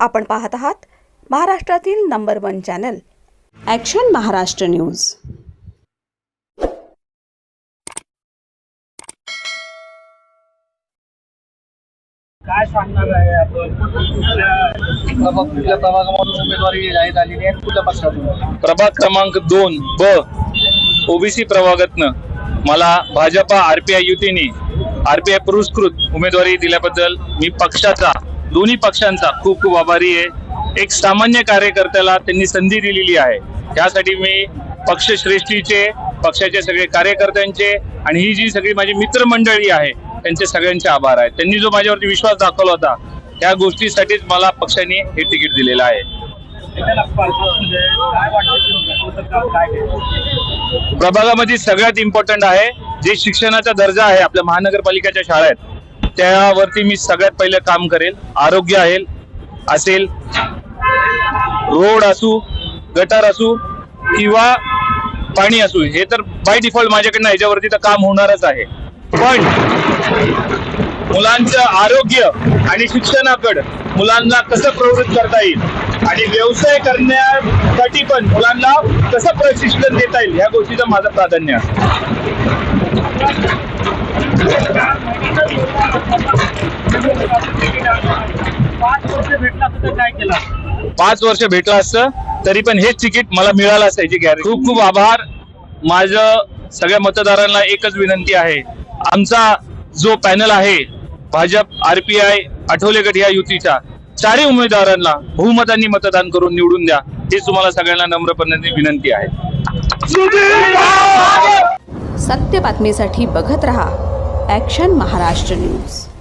आपण पाहत आहात महाराष्ट्रातील number 1 channel action Maharashtra news. काय सांगणार आहे आपण? कुठल्या प्रभागामधून उमेदवारी जाहीर झालेली आहे? कुठल्या पक्षातून? प्रभाग क्रमांक 2 ब ओबीसी प्रभागातनं मला भाजपा आरपीआय युतीने आरपीआय पुरस्कृत उमेदवारी दिल्याबद्दल मी पक्षाचा, दोन्ही पक्षांचा खूप खूप आभारी आहे। एक सामान्य कार्यकर्त्याला त्यांनी संधी दिलेली आहे, त्यासाठी मी पक्षश्रेष्ठीचे, पक्षाचे सगळे कार्यकर्त्यांचे आणि ही जी सगळी माझी मित्रमंडळी आहे त्यांचे सगळ्यांचे आभार आहेत। त्यांनी जो माझ्यावरती विश्वास दाखवला होता त्या गोष्टीसाठीच मला पक्षाने हे तिकीट दिलेलं आहे। प्रभागामध्ये सगळ्यात इम्पॉर्टंट आहे जे शिक्षणाचा दर्जा आहे आपल्या महानगरपालिकेच्या शाळेत, त्यावरती मी सगळ्यात पहिले काम करेल। आरोग्य असेल, रोड असू, गटार असू किंवा पाणी असू, हे तर बाय डिफॉल्ट माझ्याकडनं ह्याच्यावरती तर काम होणारच आहे। पण मुलांचं आरोग्य आणि शिक्षणाकडे मुलांना कसं प्रवृत्त करता येईल आणि व्यवसाय करण्यासाठी पण मुलांना कसं प्रशिक्षण देता येईल या गोष्टीचं माझं प्राधान्य आहे। 5 वर्ष भेटला असतं तरी पण हेच तिकीट मला मिळालं असतं याची गॅरंटी। खूप खूप आभार। माझं सगळ्या मतदारांना एकच विनंती आहे, आमचा जो पॅनल आहे भाजप आरपीआय आठवले गट या युतीच्या 4 उमेदवारांना बहुमतांनी मतदान करून निवडून द्या, हेच तुम्हाला सगळ्यांना नम्रपणे विनंती आहे। सत्य बातमीसाठी बघत रहा ॲक्शन महाराष्ट्र न्यूज।